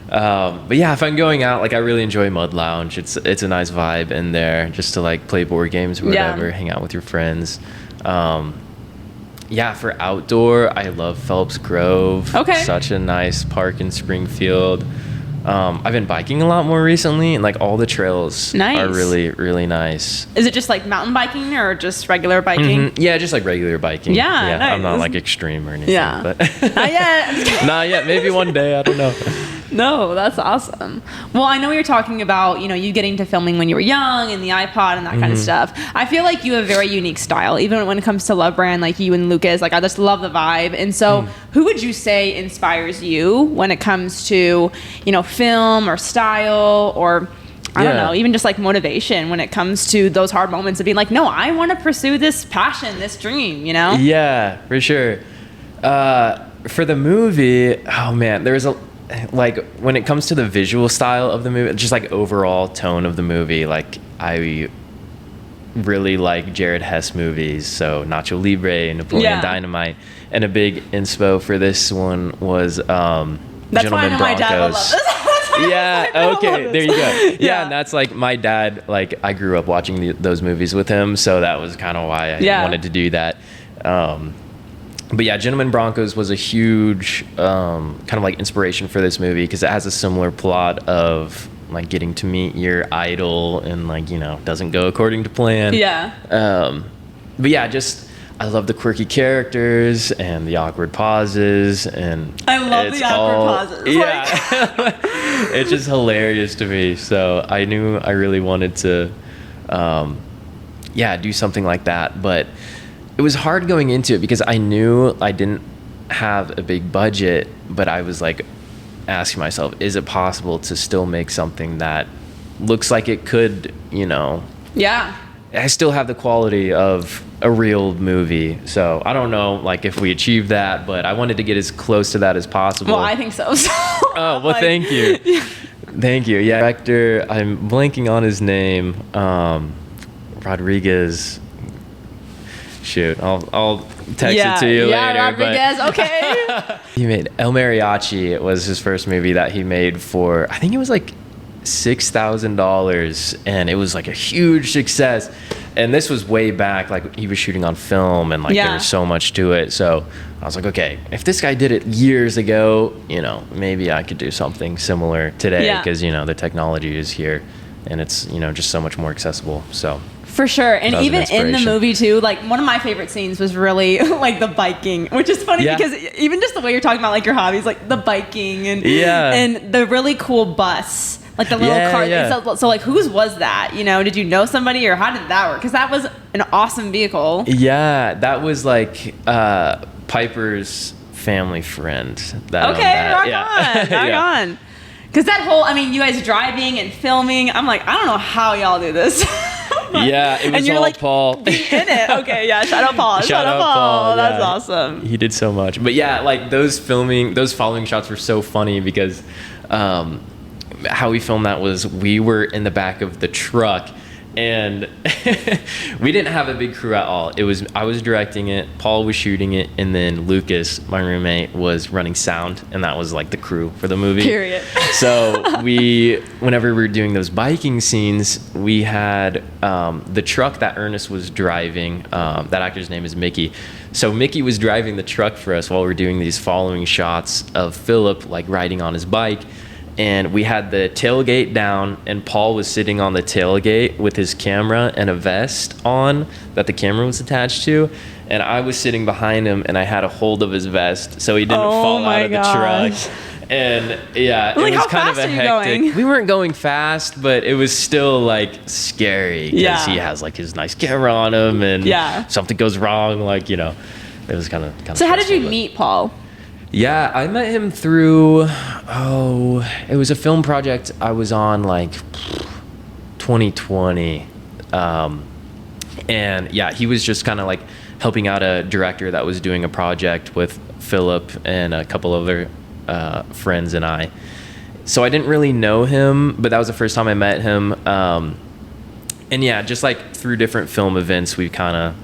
But yeah, if I'm going out, like I really enjoy Mud Lounge. It's a nice vibe in there just to like play board games or whatever, hang out with your friends. Yeah, for outdoor, I love Phelps Grove. Okay. Such a nice park in Springfield. I've been biking a lot more recently, and like all the trails are really, really nice. Is it just like mountain biking or just regular biking? Mm-hmm. Yeah, just like regular biking. Yeah, nice. I'm not like extreme or anything. Yeah. But Not yet. Not yet. Maybe one day. I don't know. No, that's awesome. Well, I know you're talking about, you know, you getting to filming when you were young and the iPod and that kind of stuff. I feel like you have a very unique style, even when it comes to Love Brand, like you and Lucas. Like I just love the vibe. And so, who would you say inspires you when it comes to, you know, film or style or I don't know, even just like motivation when it comes to those hard moments of being like, no, I want to pursue this passion, this dream, you know? Yeah, for sure. For the movie, oh man, there's like when it comes to the visual style of the movie, just like overall tone of the movie, like I really like Jared Hess movies, so Nacho Libre, Napoleon Dynamite, and a big inspo for this one was That's why I know my dad will love this. Yeah, okay, there you go. Yeah, and that's like my dad, like I grew up watching those movies with him, so that was kind of why I wanted to do that. But yeah, Gentlemen Broncos was a huge kind of like inspiration for this movie because it has a similar plot of like getting to meet your idol and like, you know, doesn't go according to plan. Yeah. But yeah, just I love the quirky characters and the awkward pauses and I love the awkward pauses. Yeah. It's just hilarious to me. So I knew I really wanted to do something like that, but it was hard going into it because I knew I didn't have a big budget, but I was like asking myself, is it possible to still make something that looks like it could, you know? Yeah. I still have the quality of a real movie. So I don't know like if we achieved that, but I wanted to get as close to that as possible. Well, I think so. Oh, well, like, thank you. Yeah. Thank you. Yeah. Director, I'm blanking on his name. Rodriguez. Shoot, I'll text it to you later. Yeah, Rodriguez, okay. He made El Mariachi. It was his first movie that he made for, I think it was like $6,000, and it was like a huge success. And this was way back, like he was shooting on film, and like there was so much to it. So I was like, okay, if this guy did it years ago, you know, maybe I could do something similar today because, you know, the technology is here and it's, you know, just so much more accessible. So For sure. And That was an even in the inspiration. movie too, like one of my favorite scenes was really like the biking, which is funny Yeah. because even just the way you're talking about like your hobbies, like the biking and Yeah. and the really cool bus, like the little Yeah, car. yeah. So like whose was that? You know, did you know somebody or how did that work? Because that was an awesome vehicle. Yeah, that was like Piper's family friend. That owned Okay, that. rock Yeah. on, rock Yeah. on. Because that whole, I mean, you guys driving and filming, I'm like, I don't know how y'all do this. Yeah, it was and you're all like, Paul. in it. Okay, yeah, shout out Paul. Shout out Paul. That's yeah. awesome. He did so much. But yeah, like those following shots were so funny because how we filmed that was we were in the back of the truck and we didn't have a big crew at all. I was directing it, Paul was shooting it, and then Lucas, my roommate, was running sound, and that was like the crew for the movie. Period. So whenever we were doing those biking scenes, we had the truck that Ernest was driving. That actor's name is Mickey. So Mickey was driving the truck for us while we were doing these following shots of Philip like riding on his bike. And we had the tailgate down, and Paul was sitting on the tailgate with his camera and a vest on that the camera was attached to. And I was sitting behind him, and I had a hold of his vest so he didn't fall out of the truck. And yeah, Like, it was how kind of fast a are you hectic. going? We weren't going fast, but it was still like scary because Yeah. he has like his nice camera on him, and Yeah. something goes wrong, like, you know, it was kind of. So how did you meet Paul? Yeah, I met him through, it was a film project I was on like 2020. And yeah, he was just kind of like helping out a director that was doing a project with Philip and a couple other friends and I. So I didn't really know him, but that was the first time I met him. And yeah, just like through different film events, we kind of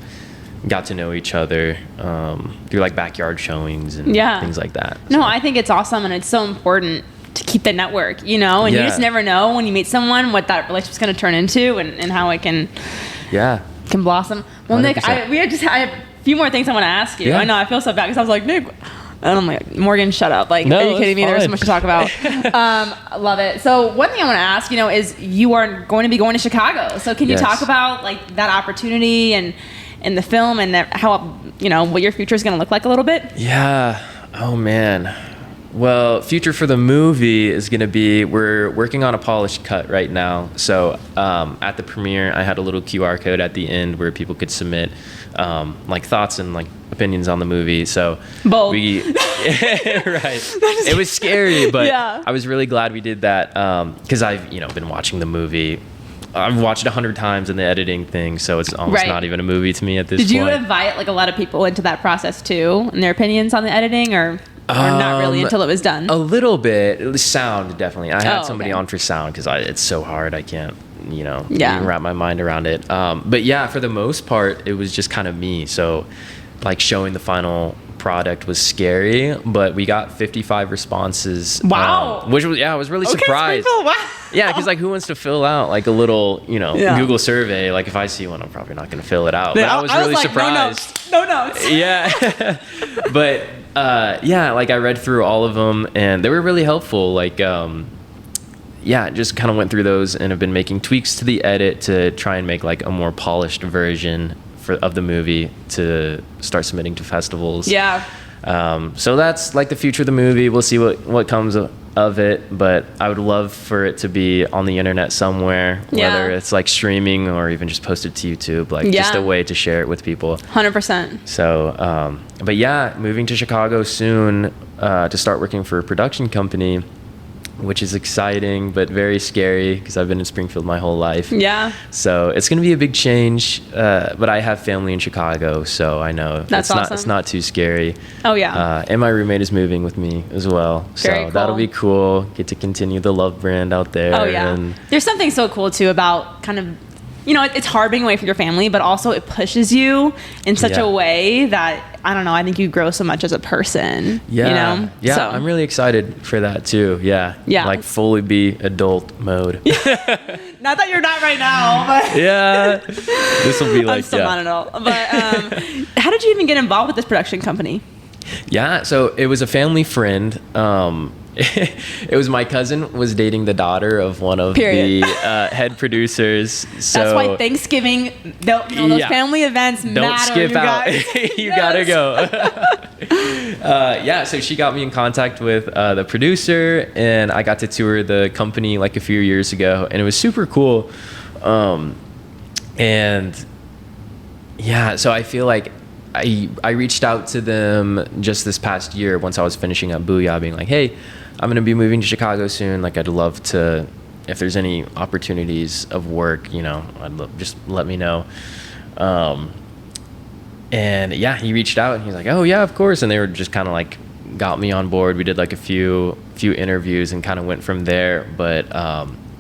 got to know each other through like backyard showings and things like that. No, I think it's awesome, and it's so important to keep the network, you know, and you Yeah. just never know when you meet someone what that relationship's going to turn into and how it can blossom. Well, Nick, 100%. I have a few more things I want to ask you. Yeah. I know I feel so bad because I was like, Nick, and I'm like, Morgan, shut up. Like, No, are you kidding me? it's There's so fine. much to talk about. I love it. So one thing I want to ask, you know, is you are going to be going to Chicago. So can you Yes. talk about like that opportunity and the film and how, you know, what your future is going to look like a little bit? Yeah. Oh man. Well, future for the movie is going to be, we're working on a polished cut right now. So at the premiere, I had a little QR code at the end where people could submit like thoughts and like opinions on the movie. So Bold. right. It was scary, but Yeah. I was really glad we did that because I've, been watching the movie. I've watched it 100 times in the editing thing, so it's almost Right. not even a movie to me at this Did you point. invite like a lot of people into that process too and their opinions on the editing or not really until it was done? A little bit. Sound, definitely. I had Oh, somebody okay. on for sound because it's so hard. I can't, Yeah. even wrap my mind around it. But yeah, for the most part, it was just kind of me. So like showing the final product was scary, but we got 55 responses. Wow. Which was, I was really surprised. Wow. Yeah, because like who wants to fill out like a little, Yeah. Google survey? Like if I see one, I'm probably not going to fill it out. But Yeah, I was really like, surprised. No notes. Yeah. But yeah, like I read through all of them and they were really helpful. Like just kind of went through those and have been making tweaks to the edit to try and make like a more polished version of the movie to start submitting to festivals. Yeah. So that's like the future of the movie. We'll see what comes of it, but I would love for it to be on the internet somewhere, whether it's like streaming or even just posted to YouTube, like just a way to share it with people. 100%. So, but yeah, moving to Chicago soon to start working for a production company, which is exciting but very scary because I've been in Springfield my whole life. Yeah. So it's going to be a big change, but I have family in Chicago, so I know That's awesome. it's not too scary. Oh, yeah. And my roommate is moving with me as well, Very so cool. that'll be cool. Get to continue the love brand out there. Oh, yeah. And There's something so cool, too, about kind of, it's hard being away from your family, but also it pushes you in such a way that, I don't know, I think you grow so much as a person. yeah, yeah, So, I'm really excited for that too. Yeah, Yeah. like fully be adult mode. not that you're not right now, but Yeah, this will be like I'm still not at all. But how did you even get involved with this production company? Yeah, so it was a family friend. it was my cousin was dating the daughter of one of the head producers. So that's why Thanksgiving, those family events don't matter. skip you out. guys. You gotta go. So she got me in contact with the producer, and I got to tour the company like a few years ago, and it was super cool. And yeah, so I feel like I reached out to them just this past year once I was finishing up BOUYA, being like, hey, I'm going to be moving to Chicago soon. Like, I'd love to, if there's any opportunities of work, just let me know. And yeah, he reached out and he's like, oh yeah, of course. And they were just kind of like, got me on board. We did like a few interviews and kind of went from there. But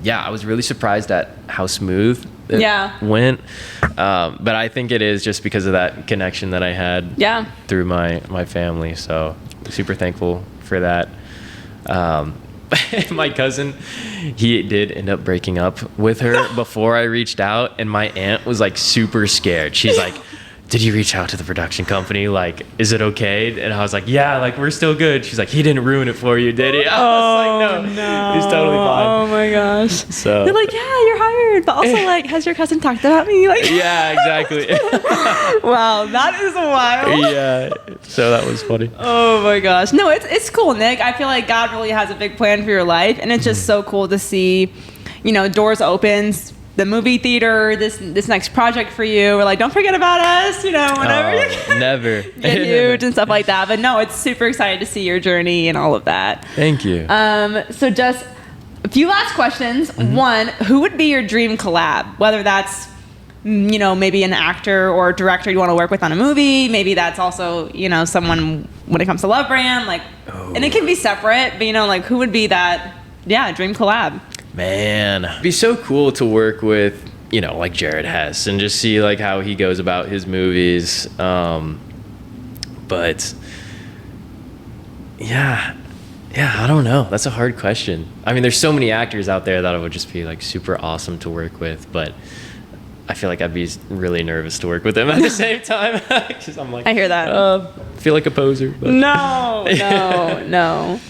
yeah, I was really surprised at how smooth it went. But I think it is just because of that connection that I had through my family. So super thankful for that. My cousin, he did end up breaking up with her before I reached out, and my aunt was like super scared. She's like, did you reach out to the production company? Like, is it okay? And I was like, yeah, like, we're still good. She's like, he didn't ruin it for you, did he? I was like, no, he's totally fine. Oh my gosh. So they're like, yeah, you're hired. But also, like, has your cousin talked about me? Like, yeah, exactly. Wow, that is wild. Yeah, so that was funny. Oh my gosh. No, it's cool, Nick. I feel like God really has a big plan for your life, and it's just so cool to see, doors opens. The movie theater, this next project for you. We're like, don't forget about us, whenever never get huge and stuff like that. But no, it's super excited to see your journey and all of that. Thank you. So just a few last questions. Mm-hmm. One, who would be your dream collab? Whether that's, maybe an actor or director you want to work with on a movie. Maybe that's also, someone when it comes to Love Brand, like, and it can be separate, but like, who would be that, dream collab? Man, it'd be so cool to work with, like Jared Hess and just see like how he goes about his movies. But yeah, I don't know. That's a hard question. I mean, there's so many actors out there that it would just be like super awesome to work with, but I feel like I'd be really nervous to work with them at the same time. Because I'm like, I hear that. I feel like a poser. But. No.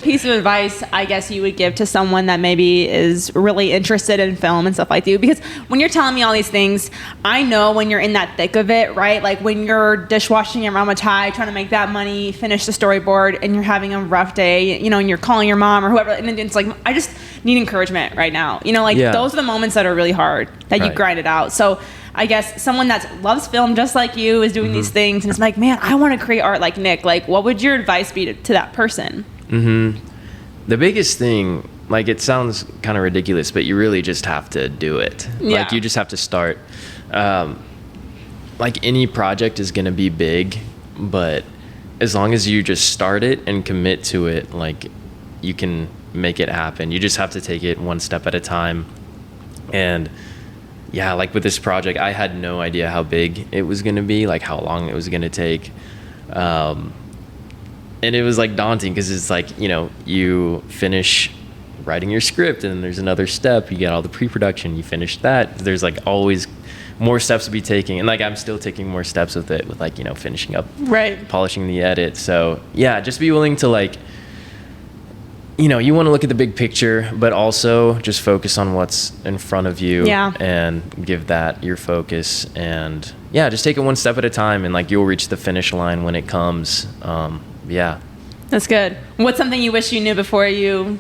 Piece of advice, I guess you would give to someone that maybe is really interested in film and stuff like you. Because when you're telling me all these things, I know when you're in that thick of it, right? Like when you're dishwashing at Ramatai, trying to make that money, finish the storyboard, and you're having a rough day, and you're calling your mom or whoever, and then it's like, I just need encouragement right now. Those are the moments that are really hard, that you grind it out. So I guess someone that loves film just like you is doing these things and it's like, man, I want to create art like Nick. Like, what would your advice be to that person? The biggest thing, like, it sounds kind of ridiculous, but you really just have to do it. Yeah. Like, you just have to start. Like, any project is going to be big, but as long as you just start it and commit to it, like, you can make it happen. You just have to take it one step at a time. And yeah, like with this project, I had no idea how big it was going to be, like how long it was going to take. And it was like daunting because it's like, you finish writing your script and then there's another step. You get all the pre-production, you finish that. There's like always more steps to be taking. And like, I'm still taking more steps with it with like, finishing up, polishing the edit. So yeah, just be willing to like, you want to look at the big picture, but also just focus on what's in front of you and give that your focus. And yeah, just take it one step at a time and like you'll reach the finish line when it comes. Yeah. That's good. What's something you wish you knew before you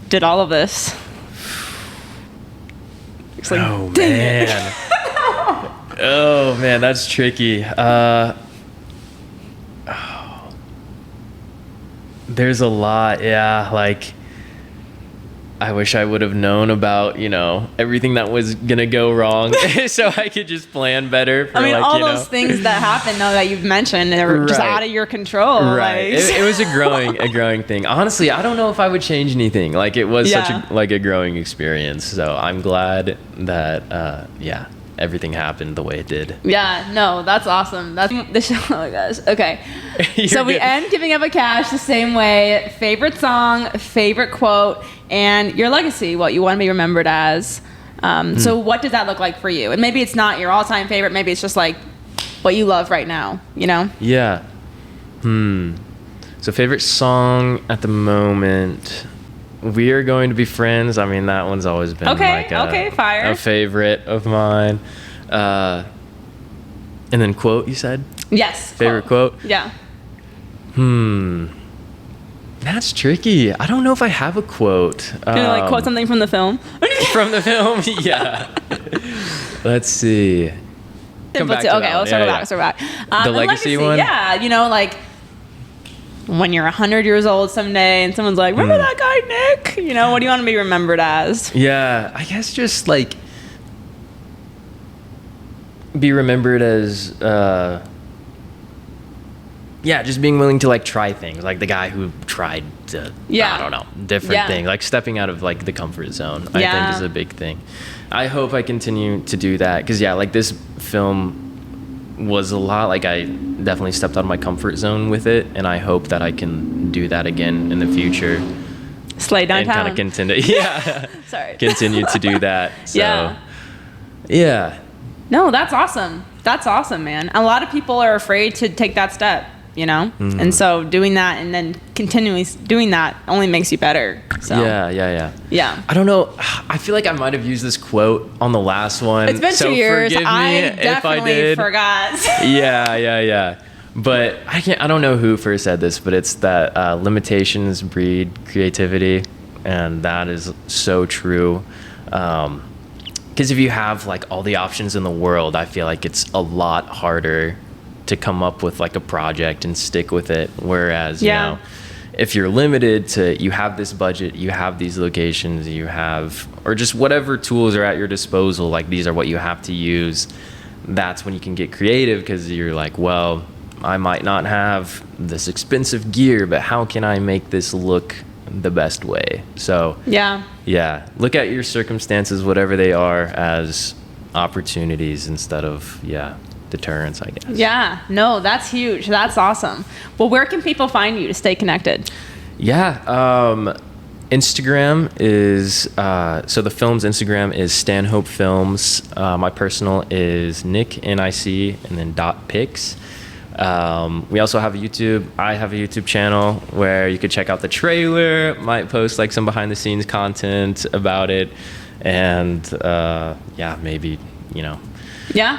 did all of this? It's like, oh, man. Oh, man, that's tricky. There's a lot, like I wish I would have known about, everything that was gonna go wrong so I could just plan better for, all those things that happen though that you've mentioned are just out of your control. Right. It was a growing thing. Honestly, I don't know if I would change anything. Like it was such a growing experience. So I'm glad that everything happened the way it did. Yeah, no, that's awesome. That's the show. Oh my gosh. Okay. So we end Giving Up a Cash the same way. Favorite song, favorite quote, and your legacy, what you want to be remembered as. So what does that look like for you? And maybe it's not your all-time favorite. Maybe it's just like what you love right now, Yeah. So favorite song at the moment, We Are Going to Be Friends. I mean, that one's always been fire. a favorite of mine. And then quote, you said? Yes. Favorite quote? Yeah. That's tricky. I don't know if I have a quote. Can you like quote something from the film? From the film? Yeah. Let's see. Let's circle back. The legacy one? Yeah, you know, like when you're 100 years old someday and someone's like, remember that guy Nick? You know, what do you want to be remembered as? Yeah, I guess just like be remembered as just being willing to like try things, like the guy who tried to I don't know, different things, like stepping out of like the comfort zone. I think is a big thing. I hope I continue to do that because like this film was a lot, like I definitely stepped out of my comfort zone with it, and I hope that I can do that again in the future. Slay downtown. And kind of continue continue to do that. So yeah. No, that's awesome. That's awesome, man. A lot of people are afraid to take that step, you know? And so doing that and then continually doing that only makes you better. So Yeah. I don't know. I feel like I might have used this quote on the last one. It's been 2 years. I definitely forgot. Yeah. But I don't know who first said this, but it's that limitations breed creativity. And that is so true. Because if you have like all the options in the world, I feel like it's a lot harder to come up with like a project and stick with it. Whereas, you know, if you're limited to, you have this budget, you have these locations, you have, or just whatever tools are at your disposal, like these are what you have to use. That's when you can get creative because you're like, well, I might not have this expensive gear, but how can I make this look the best way? So yeah, look at your circumstances, whatever they are, as opportunities instead of deterrence, I guess. Yeah, no, that's huge. That's awesome. Well, where can people find you to stay connected? Instagram is so the film's Instagram is Stanhope Films. My personal is Nic, Nic, and then .pics. We also have a YouTube. I have a YouTube channel where you could check out the trailer. Might post like some behind the scenes content about it, and maybe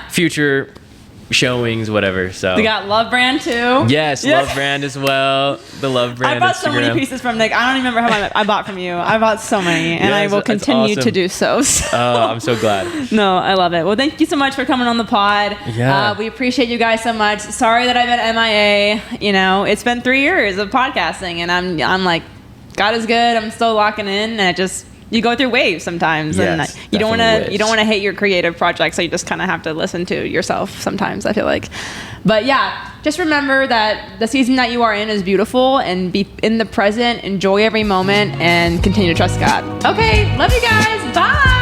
future showings, whatever. So we got Love Brand too. Yes, Love Brand as well. The Love Brand. I bought Instagram. So many pieces from Nic. I don't even remember how many I bought from you. I bought so many, and I will continue to do so. I'm so glad. No, I love it. Well, thank you so much for coming on the pod. We appreciate you guys so much. Sorry that I've been MIA. You know, it's been 3 years of podcasting, and I'm like, God is good. I'm still locking in, and you go through waves sometimes, and you don't want to hate your creative projects, so you just kind of have to listen to yourself sometimes, I feel like. But just remember that the season that you are in is beautiful, and be in the present, enjoy every moment, and continue to trust God. Okay, love you guys. Bye.